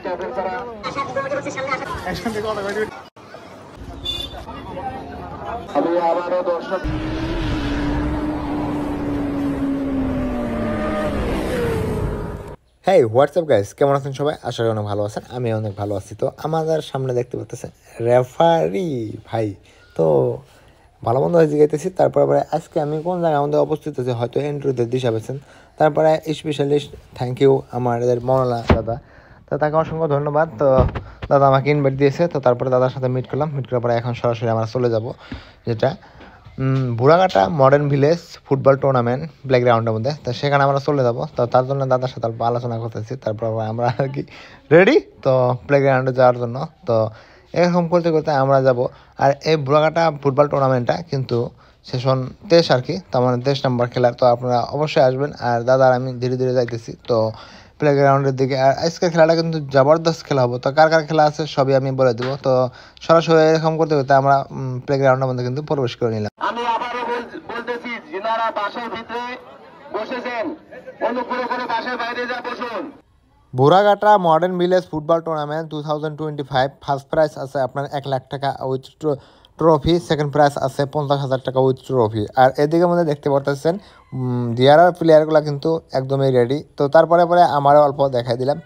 আমি আবারও দর্শক হ্যাঁ হোয়াটসঅ্যাপ গাইস, কেমন আছেন সবাই? আশা করি অনেক ভালো আছেন। আমি অনেক ভালো আছি। তো আমাদের সামনে দেখতে পাচ্ছেন রেফারি ভাই, তো ভালো মন্দ হয়ে জিগাইতেছি। তারপরে আজকে আমি কোন জায়গায় আমাদের অবস্থিত আছে হয়তো এন্ট্রিতে দিশা পেয়েছেন। তারপরে স্পেশালিস্ট থ্যাংক ইউ আমাদের মনোলা দাদা, তো তাকে অসংখ্য ধন্যবাদ। তো দাদা আমাকে ইনভাইট দিয়েছে, তো তারপরে দাদার সাথে মিট করলাম। মিট করার পরে এখন সরাসরি আমরা চলে যাব যেটা বুড়াঘাটা মডার্ন ভিলেজ ফুটবল টুর্নামেন্ট প্লেগ্রাউন্ডের মধ্যে। তো সেখানে আমরা চলে যাব। তো তার জন্য দাদার সাথে অল্প আলোচনা করতেছি। তারপর আমরা আর কি রেডি তো প্লেগ্রাউন্ডে যাওয়ার জন্য। তো এরকম করতে করতে আমরা যাব। আর এই বুড়াঘাটা ফুটবল টুর্নামেন্টটা কিন্তু সেশন 23 আর কি, তো আমার 23 নম্বর খেলার। তো আপনারা অবশ্যই আসবেন। আর দাদা আর আমি ধীরে ধীরে যাইতেছি তো প্লেগ্রাউন্ডের দিকে। আর আজকের খেলাটা কিন্তু জবরদস্ত খেলা হবো। তো কার কার খেলা আছে সবই আমি বলে দেবো। তো সরাসরি এরকম করতে করতে আমরা প্লেগ্রাউন্ডের মধ্যে কিন্তু প্রবেশ করে নিলাম। আমি আবারও বলতেছি, যিনারা বাসার ভিতরে বসেছেন অনুগ্রহ করে বাসার বাইরে যা বসুন। Buraghata modern village football tournament 2025 first prize আছে আপনার 1 লাখ টাকা উইথ ট্রফি, সেকেন্ড প্রাইজ আছে 50,000 টাকা উইথ ট্রফি। আর এদিকে মধ্যে দেখতে পারতেছেন ডিআরআর প্লেয়ারগুলো কিন্তু একদমই রেডি। তো তারপরে আমারও অল্প দেখাই দিলাম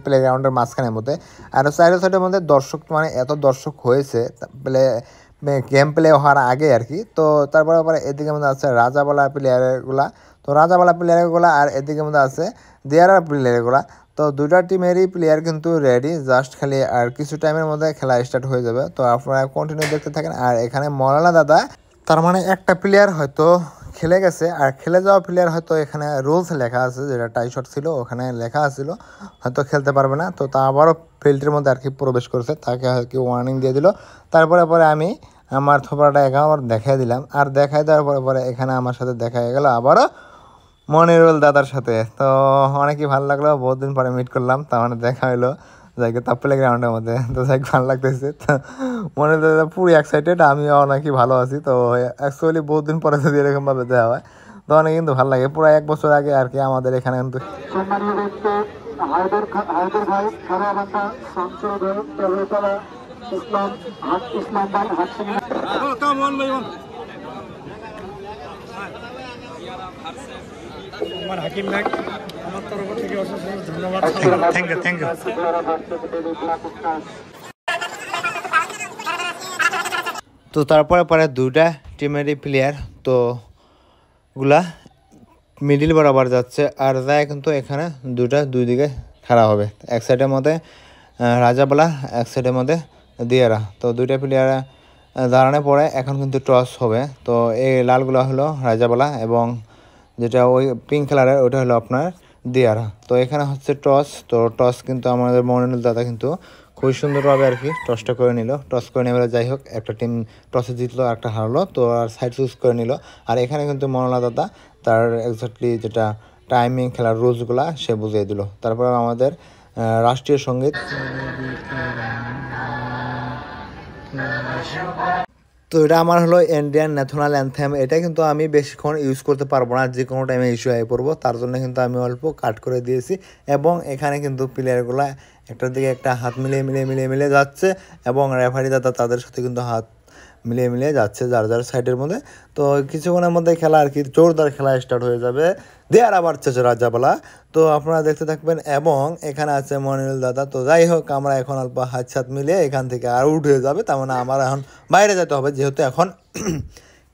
প্লে গ্রাউন্ডের মাঝখানের মধ্যে। আর সাইডের মধ্যে দর্শক মানে এত দর্শক হয়েছে গেম প্লে হওয়ার আগে আর কি। তো তারপরে এদিকে মধ্যে আছে রাজাবালা প্লেয়ারগুলা, তো রাজাবালা প্লেয়ারগুলা, আর এদিকে মধ্যে আছে ডিআরআর প্লেয়ারগুলা। তো দুইটা টিমেরই প্লেয়ার কিন্তু রেডি, জাস্ট খালি আর কিছু টাইমের মধ্যে খেলা স্টার্ট হয়ে যাবে। তো আপনারা কন্টিনিউ দেখতে থাকেন। আর এখানে মৌলানা দাদা, তার মানে একটা প্লেয়ার হয়তো খেলে গেছে, আর খেলে যাওয়া প্লেয়ার হয়তো এখানে রুলস লেখা আছে, যেটা টাই শট ছিল ওখানে লেখা আছিল হয়তো খেলতে পারবে না। তো তা আবারও ফিল্ডের মধ্যে আর কি প্রবেশ করেছে, তাকে আর কি ওয়ার্নিং দিয়ে দিল। তারপরে আমি আমার থোপাটা আবার দেখাই দিলাম। আর দেখাই দেওয়ার পরে এখানে আমার সাথে দেখা হয়ে গেল আবারও মনিরুল দাদার সাথে। তো অনেকই ভালো লাগলো, বহুত দিন পরে মিট করলাম, তার মানে দেখা হলো যাইকে তাপ প্লে গ্রাউন্ডের মধ্যে। তো যাই ভালো লাগতেছে। তো মনিরুল দাদা পুরো এক্সাইটেড, আমিও অনেকই ভালো আছি। তো অ্যাকচুয়ালি বহুত দিন পরে যদি এরকমভাবে দেওয়া হয় তো অনেক কিন্তু ভালো লাগে। পুরো 1 বছর আগে আর কি আমাদের এখানে কিন্তু আমার হাকিম ভাই আমার তরফ থেকে অসংখ্য ধন্যবাদ। Thank you. তো তারপরে দুইটা টিমেরই প্লেয়ার তো গুলা মিডিল বরাবর যাচ্ছে। আর যায় কিন্তু এখানে দুই দিকে খেলা হবে, এক সাইডের মধ্যে রাজাবালা, এক সাইডের মধ্যে দিয়ারা। তো দুইটা প্লেয়ার দাঁড়ানোর পরে এখন কিন্তু টস হবে। তো এই লালগুলো হলো রাজাবালা এবং যেটা ওই পিঙ্ক কালারের ওটা হলো আপনার দিয়ারা। তো এখানে হচ্ছে টস। তো টস কিন্তু আমাদের মনিরুল দাদা কিন্তু খুবই সুন্দরভাবে আর কি টসটা করে নিল। টস করে নেবে, যাই হোক একটা টিম টসে জিতলো, একটা হারলো, তো আর সাইড চুজ করে নিল। আর এখানে কিন্তু মনোলা দাদা তার এক্স্যাক্টলি যেটা টাইমিং খেলার রুলসগুলা সে বুঝিয়ে দিল। তারপর আমাদের রাষ্ট্রীয় সঙ্গীত, তো এটা আমার হলো ইন্ডিয়ান ন্যাশনাল অ্যানথেম। এটা কিন্তু আমি বেশিক্ষণ ইউজ করতে পারবো না, যে কোনো টাইমে ইস্যু হয়ে পড়বো, তার জন্য কিন্তু আমি অল্প কাট করে দিয়েছি। এবং এখানে কিন্তু প্লেয়ারগুলো একটার দিকে একটা হাত মিলিয়ে যাচ্ছে এবং রেফারি দাদা তাদের সাথে কিন্তু হাত মিলিয়ে যাচ্ছে যার সাইডের মধ্যে। তো কিছুক্ষণের মধ্যে খেলা আর কি জোরদার খেলা স্টার্ট হয়ে যাবে। দেয়ার আবার চেয়েছে রাজাবালা। তো আপনারা দেখতে থাকবেন। এবং এখানে আছে মনিরুল দাদা। তো যাই হোক আমরা এখন অল্প হাত মিলিয়ে এখান থেকে আর উঠে যাবে, তার মানে আমার এখন বাইরে যেতে হবে, যেহেতু এখন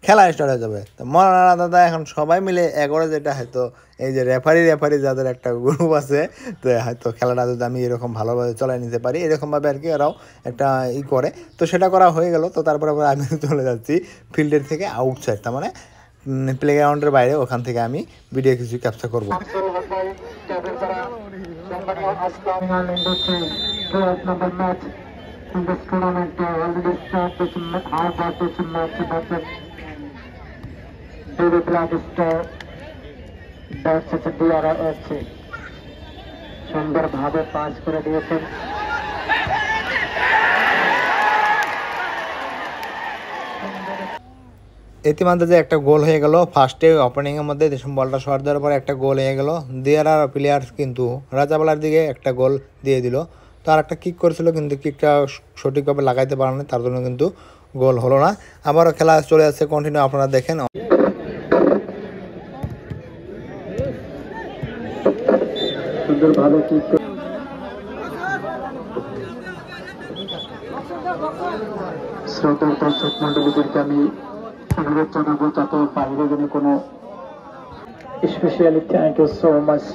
খেলা স্টার্ট হয়ে যাবে। তো মৌলানা দাদা এখন সবাই মিলে এগোরে, যেটা হয়তো এই যে রেফারি যাদের একটা গ্রুপ আছে, তো হয়তো খেলাটা যদি আমি এরকম ভালোভাবে চলাই নিতে পারি, এরকমভাবে আর কি এরাও একটা করে। তো সেটা করা হয়ে গেল। তো তারপরে আমি চলে যাচ্ছি ফিল্ডের থেকে আউটসাইড, তার মানে প্লে গ্রাউন্ডের বাইরে, ওখান থেকে আমি ভিডিও কিছু ক্যাপচার করবো। সুন্দরভাবে পাস করে দিয়েছেন। ইতিমধ্যে যে একটা গোল হয়ে গেল ফার্স্টে ওপেনিংয়ের মধ্যে, দেশম বলটা শর্ট দেওয়ার পরে একটা গোল হয়ে গেল। দিয়ারার প্লেয়ার কিন্তু রাজাবালার দিকে একটা গোল দিয়ে দিল। আর একটা কিক করেছিল, কিন্তু কিকটা সঠিকভাবে লাগাইতে পারে না, তার জন্য কিন্তু গোল হলো না। আবারও খেলা চলে যাচ্ছে কন্টিনিউ, আপনারা দেখেন। সুন্দরভাবে কিক শ্রোতার দর্শক মন্ডলীদেরকে আমি অনুরোধ জানাবো যাতে বাইরে গেলে কোনো Especially thank you so much,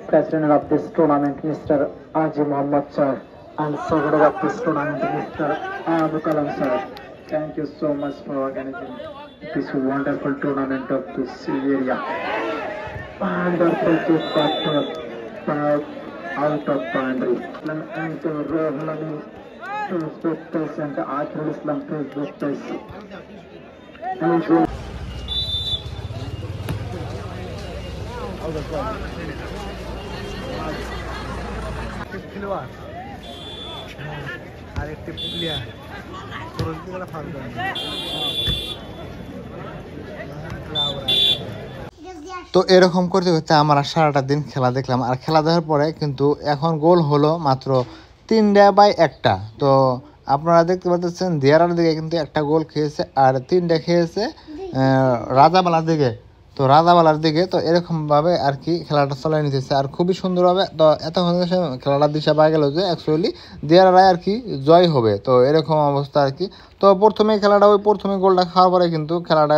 President of this tournament, Mr. Aji Muhammad sir, and Secretary of this tournament, Mr. Abu Kalam sir. Thank you so much for organizing this wonderful tournament of this area. Wonderful kick back out of boundary. And to Rohulani Facebook page and the Arthur Islam Facebook page. And তো এরকম করতে করতে আমরা সারাটা দিন খেলা দেখলাম। আর খেলা দেখার পরে কিন্তু এখন গোল হলো মাত্র 3-1। তো আপনারা দেখতে পাচ্ছেন দিয়ারার দিকে কিন্তু একটা গোল খেয়েছে, আর 3টা খেয়েছে রাজাবালার দিকে। তো রাজাবালার দিকে তো এরকমভাবে আর কি খেলাটা চালিয়ে নিতেছে, আর খুবই সুন্দরভাবে। তো এতক্ষণ খেলাটা দিশা পাওয়া গেল যে অ্যাকচুয়ালি দিয়ারারাই আর কি জয় হবে। তো এরকম অবস্থা আর কি। তো প্রথমে খেলাটা প্রথমে গোলটা খাওয়ার পরে কিন্তু খেলাটা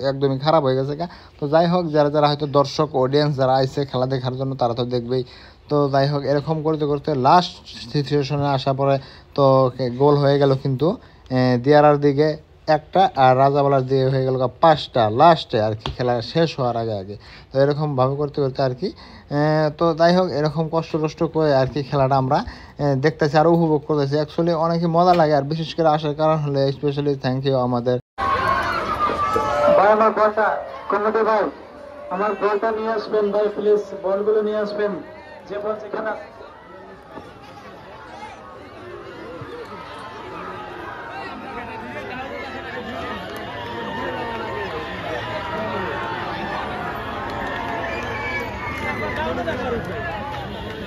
একদমই খারাপ হয়ে গেছে। তো যাই হোক, যারা যারা হয়তো দর্শক অডিয়েন্স যারা আইছে খেলা দেখার জন্য তারা তো দেখবেই। তো যাই হোক, এরকম করতে করতে লাস্ট সিচুয়েশনে আসার পরে তো গোল হয়ে গেল কিন্তু দিয়ারার দিকে একটা, আর রাজাবালার দিকে হয়ে গেল 5টা লাস্টে আর কি, খেলা শেষ হওয়ার আগে। তো এরকমভাবে করতে করতে আর কি তো যাই হোক, এরকম কষ্ট করে আর কি খেলাটা আমরা দেখতেছি আর উপভোগ করতেছি। অ্যাকচুয়ালি অনেকই মজা লাগে, আর বিশেষ করে আসার কারণ হলে স্পেশালি থ্যাংক ইউ আমাদের ভাই, আমার বলটা কমিটি ভাই, আমার বলটা নিয়ে আসবেন ভাই, প্লিজ বলগুলো নিয়ে আসবেন, যে বল যেখানে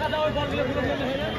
দাদা ওই বলগুলো